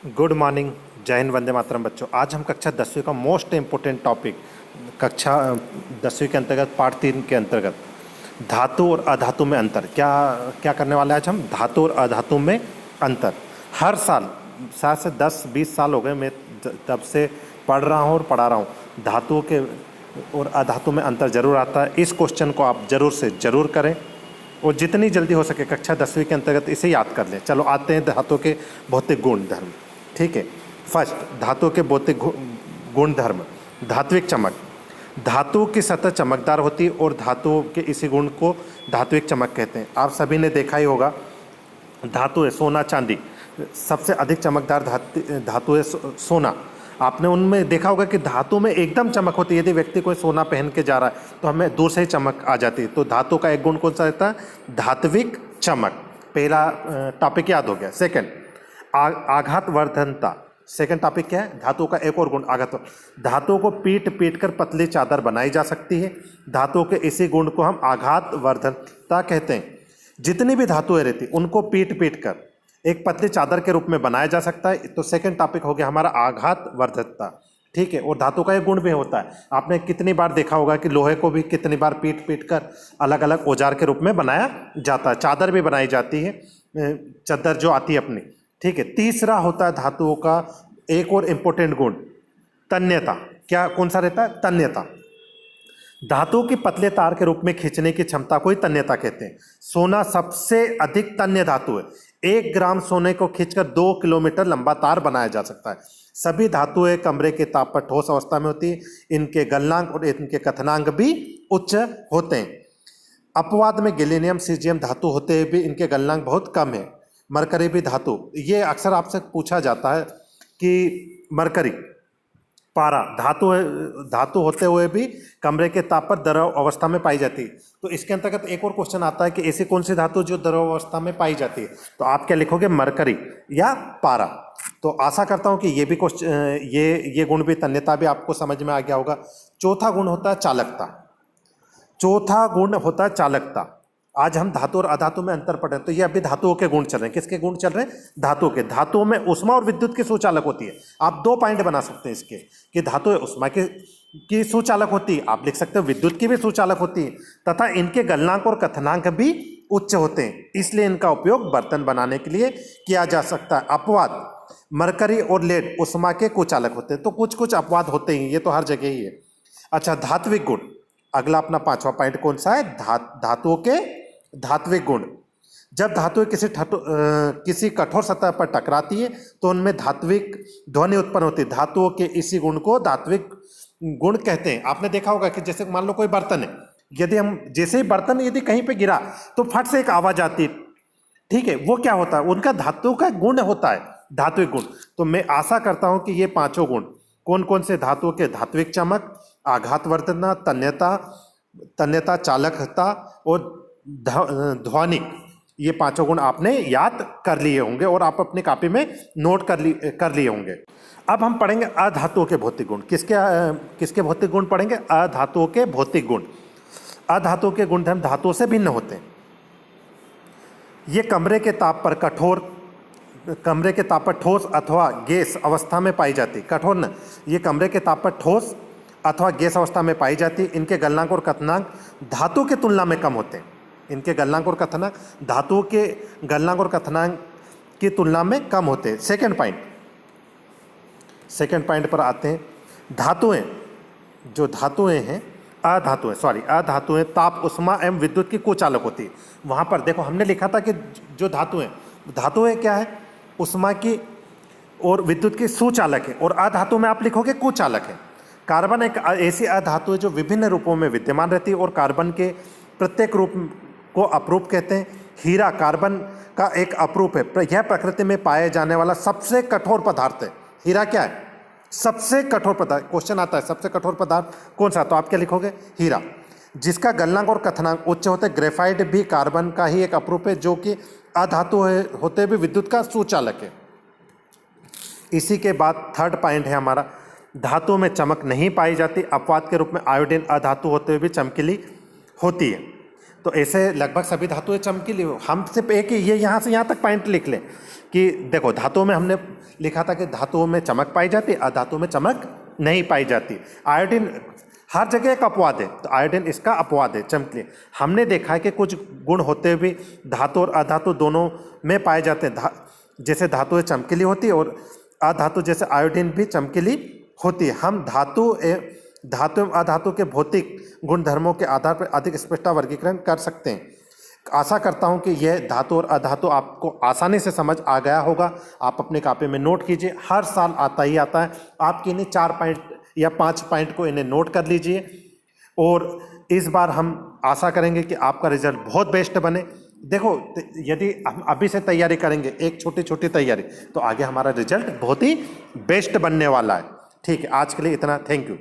Good morning. जय हिंद, वंदे मातरम बच्चों। आज हम कक्षा 10वीं का मोस्ट इम्पोर्टेंट टॉपिक, कक्षा 10वीं के अंतर्गत पार्ट 3 के अंतर्गत धातु और अधातु में अंतर, क्या क्या करने वाले हैं आज हम? धातु और अधातु में अंतर। हर साल शायद से 10-20 साल हो गए मैं तब से पढ़ रहा हूँ और पढ़ा रहा हूँ। धातुओं के और अधातु में अंतर जरूर आता है। इस क्वेश्चन को आप जरूर से ज़रूर करें और जितनी जल्दी हो सके कक्षा 10वीं के अंतर्गत इसे याद कर लें। चलो आते हैं धातु के भौतिक गुण धर्म। ठीक है, फर्स्ट धातु के भौतिक गुण धर्म। धात्विक चमक, धातु की सतह चमकदार होती है और धातु के इसी गुण को धात्विक चमक कहते हैं। आप सभी ने देखा ही होगा, धातु है सोना चांदी, सबसे अधिक चमकदार धातु है सोना। आपने उनमें देखा होगा कि धातु में एकदम चमक होती है। यदि व्यक्ति कोई सोना पहन के जा रहा है तो हमें दूर से ही चमक आ जाती है। तो धातु का एक गुण कौन सा रहता है? धात्विक चमक। पहला टॉपिक याद हो गया। सेकंड, आघातवर्धनता। सेकंड टॉपिक क्या है? धातु का एक और गुण आघात। धातु को पीट पीट कर पतली चादर बनाई जा सकती है। धातु के इसी गुण को हम आघातवर्धनता कहते हैं। जितनी भी धातुएं रहती उनको पीट पीट कर एक पतली चादर के रूप में बनाया जा सकता है। तो सेकंड टॉपिक हो गया हमारा आघातवर्धनता। ठीक है, और धातु का एक गुण भी होता है। आपने कितनी बार देखा होगा कि लोहे को भी कितनी बार पीट पीट कर अलग अलग औजार के रूप में बनाया जाता है। चादर भी बनाई जाती है, चादर जो आती है अपनी। ठीक है, तीसरा होता है धातुओं का एक और इम्पोर्टेंट गुण, तन्यता। क्या कौन सा रहता है? तन्यता। धातु की पतले तार के रूप में खींचने की क्षमता को ही तन्यता कहते हैं। सोना सबसे अधिक तन्य धातु है। 1 ग्राम सोने को खींचकर 2 किलोमीटर लंबा तार बनाया जा सकता है। सभी धातुएं कमरे के ताप पर ठोस अवस्था में होती है। इनके गलनांक और इनके कथनांक भी उच्च होते हैं। अपवाद में गैलियम सीजियम धातु होते हुए भी इनके गलनांक बहुत कम है। मरकरी भी धातु, ये अक्सर आपसे पूछा जाता है कि मरकरी पारा धातु है, धातु होते हुए भी कमरे के ताप पर द्रव अवस्था में पाई जाती है। तो इसके अंतर्गत एक और क्वेश्चन आता है कि ऐसी कौन सी धातु जो द्रव अवस्था में पाई जाती है? तो आप क्या लिखोगे? मरकरी या पारा। तो आशा करता हूं कि ये भी क्वेश्चन, ये गुण भी, तन्यता भी आपको समझ में आ गया होगा। चौथा गुण होता है चालकता। चौथा गुण होता है चालकता। आज हम धातु और अधातु में अंतर पढ़ रहे हैं, तो ये अभी धातुओं के गुण चल रहे हैं। किसके गुण चल रहे हैं? धातुओं के। धातुओं में उष्मा और विद्युत की सुचालक होती है। आप 2 पॉइंट बना सकते हैं इसके कि धातु उष्मा की सुचालक होती है, आप लिख सकते हो विद्युत की भी सुचालक होती है, तथा इनके गलनांक और कथनांक भी उच्च होते हैं। इसलिए इनका उपयोग बर्तन बनाने के लिए किया जा सकता है। अपवाद, मरकरी और लेड उष्मा के कुचालक होते हैं। तो कुछ कुछ अपवाद होते हैं, ये तो हर जगह ही है। अच्छा, धात्विक गुण। अगला अपना 5वां पॉइंट कौन सा है? धातुओं के धात्विक गुण। जब धातुएं किसी कठोर सतह पर टकराती है तो उनमें धात्विक ध्वनि उत्पन्न होती है। धातुओं के इसी गुण को धात्विक गुण कहते हैं। आपने देखा होगा कि जैसे मान लो कोई बर्तन है, यदि हम जैसे ही बर्तन यदि कहीं पे गिरा तो फट से एक आवाज आती है। ठीक है, वो क्या होता है? उनका धातु का गुण होता है, धात्विक गुण। तो मैं आशा करता हूं कि ये 5 गुण कौन कौन से? धातुओं के धात्विक चमक, आघातवर्धनता, तन्यता, चालकता और ध्वनि, ये 5 गुण आपने याद कर लिए होंगे और आप अपनी कॉपी में नोट कर लिए होंगे। अब हम पढ़ेंगे अधातुओं के भौतिक गुण। किसके भौतिक गुण पढ़ेंगे? अधातुओं के भौतिक गुण। अधातुओं के गुणधर्म धातुओं से भिन्न होते हैं। ये कमरे के ताप पर ठोस अथवा गैस अवस्था में पाई जाती। कठोर न, ये कमरे के ताप पर ठोस अथवा गैस अवस्था में पाई जाती। इनके गलनांक और कथनांक धातु के तुलना में कम होते हैं। इनके गलनांक और कथनांक धातुओं के गलनांक और कथनांक की तुलना में कम होते हैं। सेकंड पॉइंट पर आते हैं। धातुएं, जो धातुएं हैं, अधातुएं ताप, उष्मा एवं विद्युत की कुचालक होती है। वहां पर देखो हमने लिखा था कि जो धातुएं क्या है? उष्मा की और विद्युत की सुचालक है, और अधातु में आप लिखोगे कुचालक है। कार्बन एक ऐसी अधातु है जो विभिन्न रूपों में विद्यमान रहती है और कार्बन के प्रत्येक रूप को अपरूप कहते हैं। हीरा कार्बन का एक अपरूप है। यह प्रकृति में पाए जाने वाला सबसे कठोर पदार्थ है। हीरा क्या है? सबसे कठोर पदार्थ। क्वेश्चन आता है सबसे कठोर पदार्थ कौन सा? तो आप क्या लिखोगे? हीरा। जिसका गलनांक और कथनांक उच्च होते हैं। ग्रेफाइट भी कार्बन का ही एक अपरूप है जो कि अधातु होते भी विद्युत का सुचालक है। इसी के बाद थर्ड पॉइंट है हमारा, धातु में चमक नहीं पाई जाती। अपवाद के रूप में आयोडीन अधातु होते हुए भी चमकीली होती है। तो ऐसे लगभग सभी धातुएं चमकीली हो। हम सिर्फ एक ही ये यहाँ से यहाँ तक पॉइंट लिख लें कि देखो धातुओं में हमने लिखा था कि धातुओं में चमक पाई जाती है, अधातुओं में चमक नहीं पाई जाती। आयोडीन हर जगह एक अपवाद है, तो आयोडीन इसका अपवाद है, चमकीली। हमने देखा है कि कुछ गुण होते हुए भी धातु और अधातु दोनों में पाए जाते हैं। जैसे धातुएं चमकीली होती है और अधातु जैसे आयोडीन भी चमकीली होती है। हम धातु एवं अधातु के भौतिक गुणधर्मों के आधार पर अधिक स्पष्ट वर्गीकरण कर सकते हैं। आशा करता हूं कि यह धातु और अधातु आपको आसानी से समझ आ गया होगा। आप अपने कॉपी में नोट कीजिए, हर साल आता ही आता है। आपकी इन्हें 4 पॉइंट या 5 पॉइंट को इन्हें नोट कर लीजिए और इस बार हम आशा करेंगे कि आपका रिजल्ट बहुत बेस्ट बने। देखो यदि हम अभी से तैयारी करेंगे, एक छोटी छोटी तैयारी, तो आगे हमारा रिजल्ट बहुत ही बेस्ट बनने वाला है। ठीक है, आज के लिए इतना। Thank you.